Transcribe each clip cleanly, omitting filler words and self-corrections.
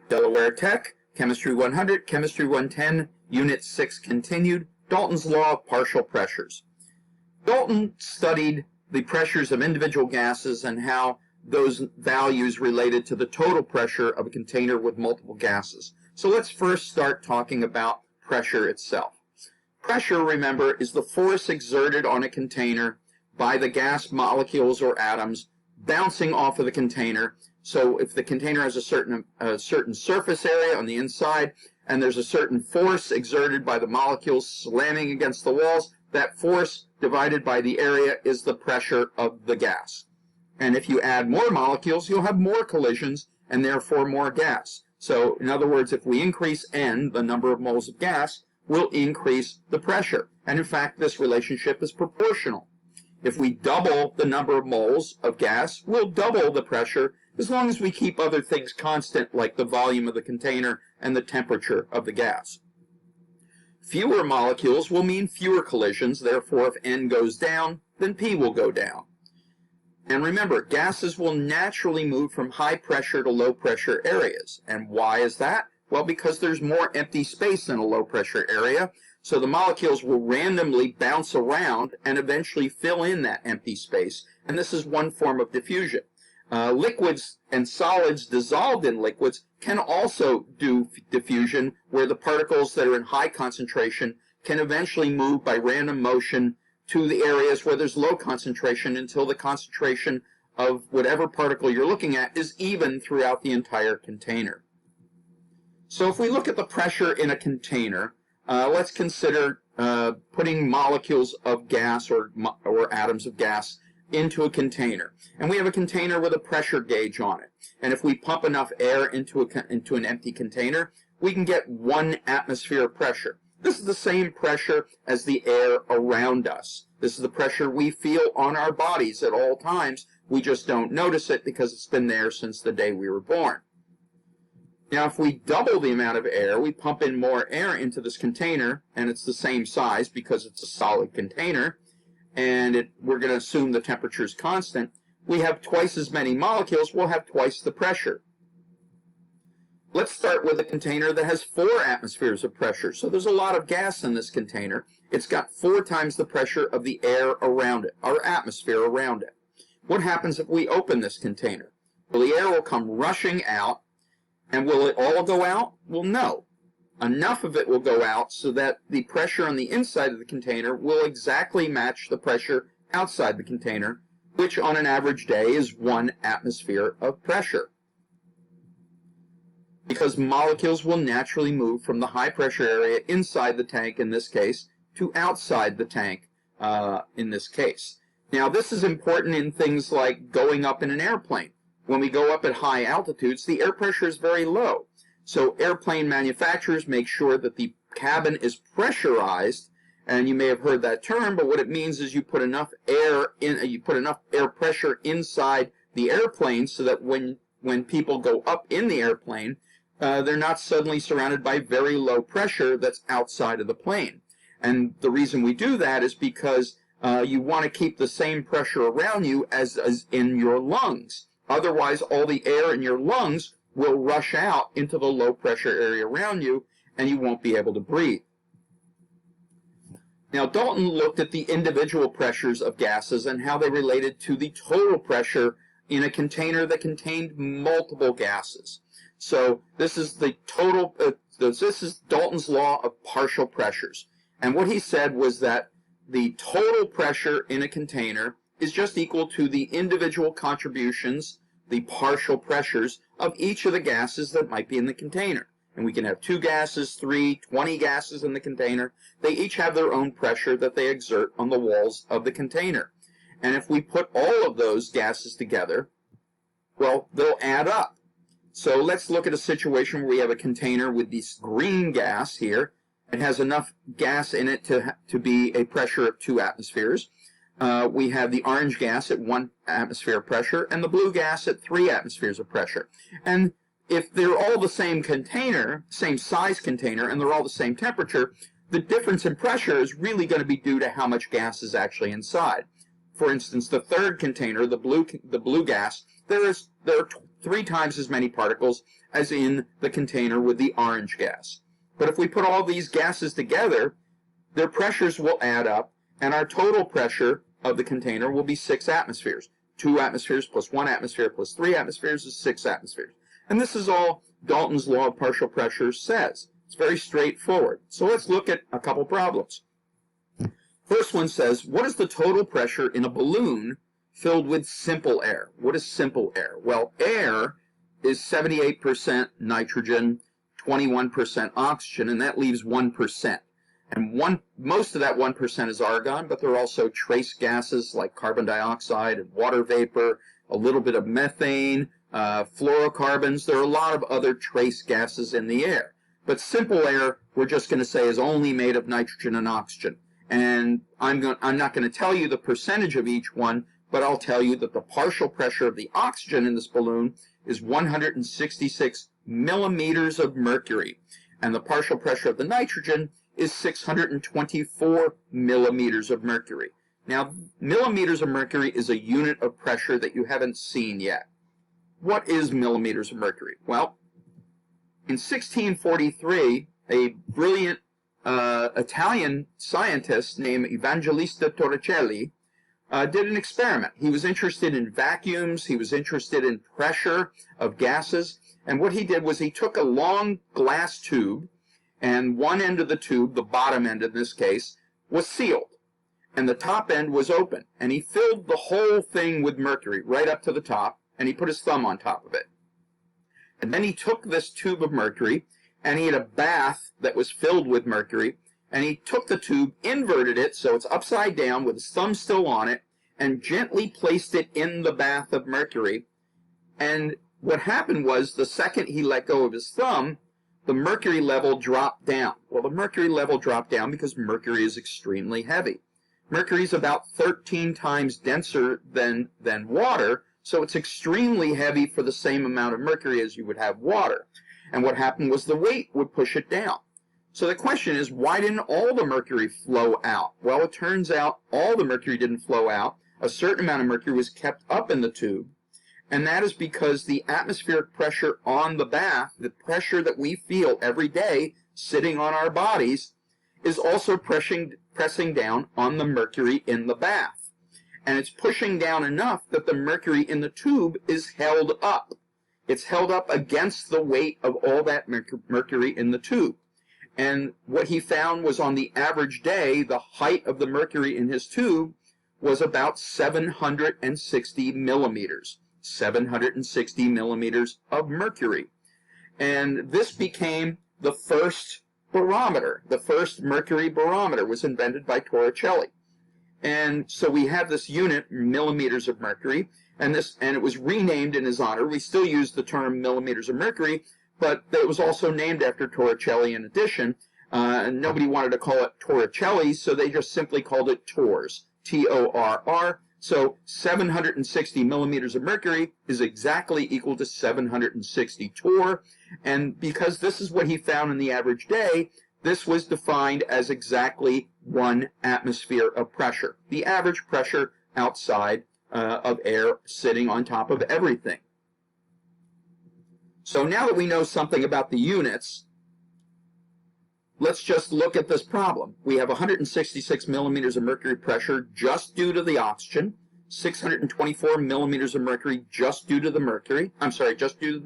Delaware Tech, Chemistry 100, Chemistry 110, Unit 6 continued, Dalton's Law of Partial Pressures. Dalton studied the pressures of individual gases and how those values related to the total pressure of a container with multiple gases. So let's first start talking about pressure itself. Pressure, remember, is the force exerted on a container by the gas molecules or atoms bouncing off of the container. So if the container has a certain surface area on the inside and there's a certain force exerted by the molecules slamming against the walls, that force divided by the area is the pressure of the gas. And if you add more molecules, you'll have more collisions and therefore more gas. So in other words, if we increase N, the number of moles of gas, we'll increase the pressure. And in fact, this relationship is proportional. If we double the number of moles of gas, we'll double the pressure as long as we keep other things constant, like the volume of the container and the temperature of the gas. Fewer molecules will mean fewer collisions. Therefore, if N goes down, then P will go down. And remember, gases will naturally move from high pressure to low pressure areas. And why is that? Well, because there's more empty space in a low pressure area, so the molecules will randomly bounce around and eventually fill in that empty space. And this is one form of diffusion. Liquids and solids dissolved in liquids can also do diffusion, where the particles that are in high concentration can eventually move by random motion to the areas where there's low concentration until the concentration of whatever particle you're looking at is even throughout the entire container. So if we look at the pressure in a container, let's consider putting molecules of gas or atoms of gas into a container. And we have a container with a pressure gauge on it. And if we pump enough air into an empty container, we can get 1 atmosphere of pressure. This is the same pressure as the air around us. This is the pressure we feel on our bodies at all times. We just don't notice it because it's been there since the day we were born. Now, if we double the amount of air, we pump in more air into this container, and it's the same size because it's a solid container, and we're going to assume the temperature is constant. We have twice as many molecules, we'll have twice the pressure. Let's start with a container that has 4 atmospheres of pressure. So there's a lot of gas in this container. It's got 4 times the pressure of the air around it, our atmosphere around it. What happens if we open this container? Well, the air will come rushing out, and will it all go out? Well, no. Enough of it will go out so that the pressure on the inside of the container will exactly match the pressure outside the container, which on an average day is 1 atmosphere of pressure. Because molecules will naturally move from the high pressure area inside the tank, in this case, to outside the tank, in this case. Now, this is important in things like going up in an airplane. When we go up at high altitudes, the air pressure is very low. So airplane manufacturers make sure that the cabin is pressurized, and you may have heard that term, but what it means is you put enough air pressure inside the airplane so that when people go up in the airplane, they're not suddenly surrounded by very low pressure that's outside of the plane. And the reason we do that is because you want to keep the same pressure around you as in your lungs. Otherwise, all the air in your lungs will rush out into the low pressure area around you, and you won't be able to breathe. Now, Dalton looked at the individual pressures of gases and how they related to the total pressure in a container that contained multiple gases. So this is the total, this is Dalton's law of partial pressures. And what he said was that the total pressure in a container is just equal to the individual contributions, the partial pressures, of each of the gases that might be in the container. And we can have 2 gases, 3, 20 gases in the container. They each have their own pressure that they exert on the walls of the container. And if we put all of those gases together, well, they'll add up. So let's look at a situation where we have a container with this green gas here. It has enough gas in it to be a pressure of 2 atmospheres. We have the orange gas at 1 atmosphere of pressure and the blue gas at 3 atmospheres of pressure. And if they're all the same container, same size container, and they're all the same temperature, the difference in pressure is really going to be due to how much gas is actually inside. For instance, the third container, the blue gas, there are 3 times as many particles as in the container with the orange gas. But if we put all these gases together, their pressures will add up, and our total pressure of the container will be 6 atmospheres. 2 atmospheres plus 1 atmosphere plus 3 atmospheres is 6 atmospheres. And this is all Dalton's law of partial pressure says. It's very straightforward. So let's look at a couple problems. First one says, what is the total pressure in a balloon filled with simple air? What is simple air? Well, air is 78% nitrogen, 21% oxygen, and that leaves 1%. And most of that 1% is argon, but there are also trace gases like carbon dioxide and water vapor, a little bit of methane, fluorocarbons. There are a lot of other trace gases in the air. But simple air, we're just going to say, is only made of nitrogen and oxygen. And I'm not going to tell you the percentage of each one, but I'll tell you that the partial pressure of the oxygen in this balloon is 166 millimeters of mercury. And the partial pressure of the nitrogen is 624 millimeters of mercury. Now, millimeters of mercury is a unit of pressure that you haven't seen yet. What is millimeters of mercury? Well, in 1643, a brilliant Italian scientist named Evangelista Torricelli did an experiment. He was interested in vacuums, he was interested in pressure of gases, and what he did was he took a long glass tube, and one end of the tube, the bottom end in this case, was sealed, and the top end was open, and he filled the whole thing with mercury right up to the top, and he put his thumb on top of it. And then he took this tube of mercury, and he had a bath that was filled with mercury, and he took the tube, inverted it so it's upside down with his thumb still on it, and gently placed it in the bath of mercury. And what happened was, the second he let go of his thumb, the mercury level dropped down. Well, the mercury level dropped down because mercury is extremely heavy. Mercury is about 13 times denser than water, so it's extremely heavy for the same amount of mercury as you would have water. And what happened was the weight would push it down. So the question is, why didn't all the mercury flow out? Well, it turns out all the mercury didn't flow out. A certain amount of mercury was kept up in the tube, and that is because the atmospheric pressure on the bath, the pressure that we feel every day sitting on our bodies, is also pressing down on the mercury in the bath. And it's pushing down enough that the mercury in the tube is held up. It's held up against the weight of all that mercury in the tube. And what he found was, on the average day, the height of the mercury in his tube was about 760 millimeters. 760 millimeters of mercury. And this became the first barometer. The first mercury barometer was invented by Torricelli. And so we have this unit, millimeters of mercury, and it was renamed in his honor. We still use the term millimeters of mercury, but it was also named after Torricelli in addition. And nobody wanted to call it Torricelli, so they just simply called it TORS, T-O-R-R. So 760 millimeters of mercury is exactly equal to 760 torr. And because this is what he found in the average day, this was defined as exactly 1 atmosphere of pressure, the average pressure outside of air sitting on top of everything. So now that we know something about the units, let's just look at this problem. We have 166 millimeters of mercury pressure just due to the oxygen, 624 millimeters of mercury just due to the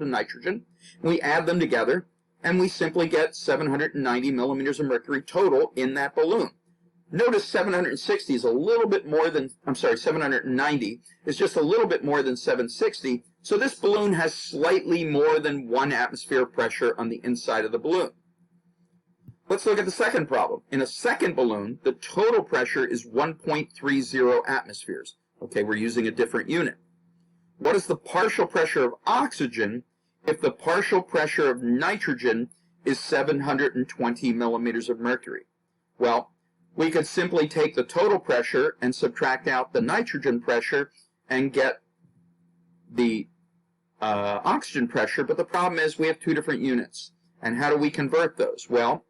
nitrogen. We add them together, and we simply get 790 millimeters of mercury total in that balloon. Notice 760 is a little bit more than, 790 is just a little bit more than 760, so this balloon has slightly more than 1 atmosphere of pressure on the inside of the balloon. Let's look at the second problem. In a second balloon, the total pressure is 1.30 atmospheres. Okay, we're using a different unit. What is the partial pressure of oxygen if the partial pressure of nitrogen is 720 millimeters of mercury? Well, we could simply take the total pressure and subtract out the nitrogen pressure and get the oxygen pressure, but the problem is we have 2 different units. And how do we convert those? Well,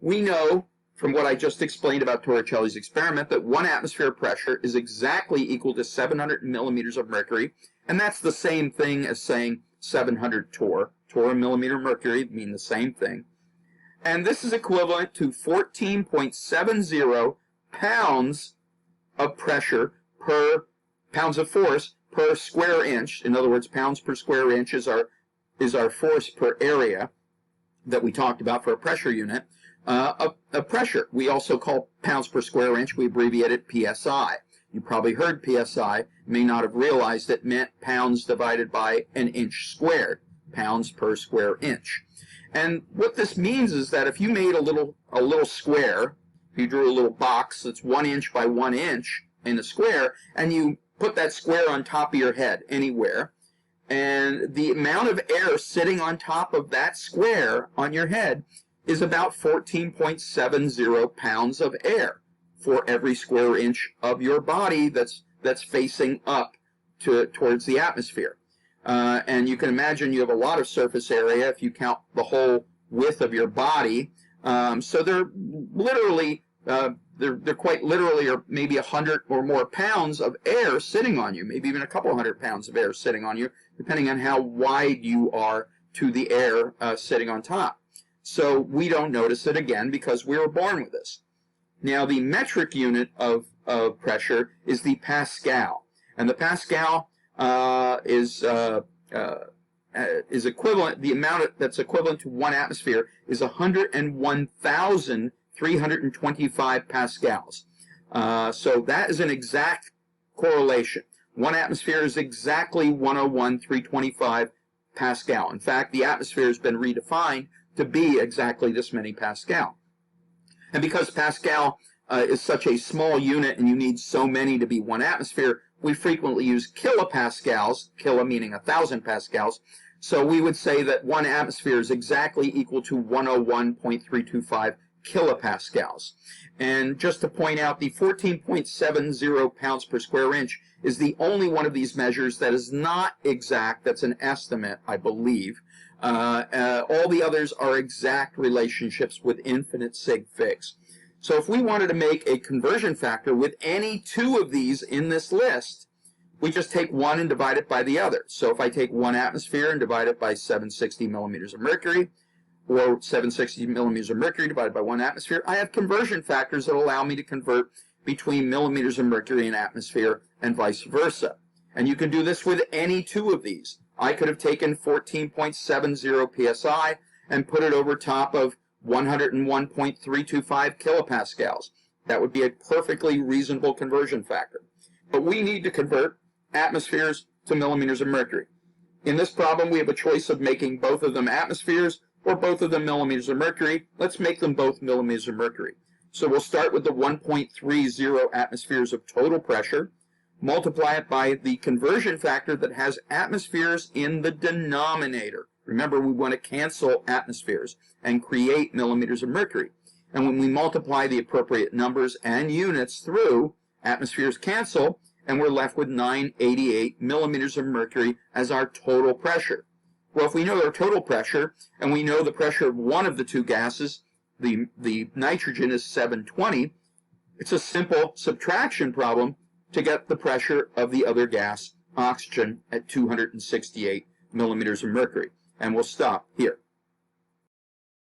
we know from what I just explained about Torricelli's experiment that 1 atmosphere of pressure is exactly equal to 700 millimeters of mercury, and that's the same thing as saying 700 torr. Torr and millimeter mercury mean the same thing. And this is equivalent to 14.70 pounds of pressure per pounds of force per square inch. In other words, pounds per square inch is our force per area that we talked about for a pressure unit. A pressure we also call pounds per square inch. We abbreviate it PSI. You probably heard PSI, may not have realized it meant pounds divided by an inch squared, pounds per square inch. And what this means is that if you made a little square, if you drew a little box that's 1 inch by 1 inch in a square, and you put that square on top of your head anywhere, and the amount of air sitting on top of that square on your head is about 14.70 pounds of air for every square inch of your body that's facing up towards the atmosphere. And you can imagine you have a lot of surface area if you count the whole width of your body. So they're literally, they're quite literally, or maybe 100 or more pounds of air sitting on you, maybe even a couple hundred pounds of air sitting on you, depending on how wide you are to the air sitting on top. So we don't notice it again because we were born with this. Now the metric unit of pressure is the Pascal, and the Pascal is equivalent. The amount that's equivalent to 1 atmosphere is 101,325 pascals. So that is an exact correlation. 1 atmosphere is exactly 101,325 pascal. In fact, the atmosphere has been redefined to be exactly this many pascal. And because Pascal is such a small unit and you need so many to be 1 atmosphere, we frequently use kilopascals, kilo meaning 1,000 pascals. So we would say that 1 atmosphere is exactly equal to 101.325 kilopascals. And just to point out, the 14.70 pounds per square inch is the only one of these measures that is not exact. That's an estimate, I believe. All the others are exact relationships with infinite sig figs. So if we wanted to make a conversion factor with any 2 of these in this list, we just take one and divide it by the other. So if I take 1 atmosphere and divide it by 760 millimeters of mercury, or 760 millimeters of mercury divided by 1 atmosphere, I have conversion factors that allow me to convert between millimeters of mercury and atmosphere and vice versa. And you can do this with any 2 of these. I could have taken 14.70 psi and put it over top of 101.325 kilopascals. That would be a perfectly reasonable conversion factor. But we need to convert atmospheres to millimeters of mercury. In this problem, we have a choice of making both of them atmospheres or both of them millimeters of mercury. Let's make them both millimeters of mercury. So we'll start with the 1.30 atmospheres of total pressure, multiply it by the conversion factor that has atmospheres in the denominator. Remember, we want to cancel atmospheres and create millimeters of mercury. And when we multiply the appropriate numbers and units through, atmospheres cancel, and we're left with 988 millimeters of mercury as our total pressure. Well, if we know our total pressure, and we know the pressure of one of the 2 gases, the nitrogen is 720, it's a simple subtraction problem to get the pressure of the other gas, oxygen, at 268 millimeters of mercury. And we'll stop here.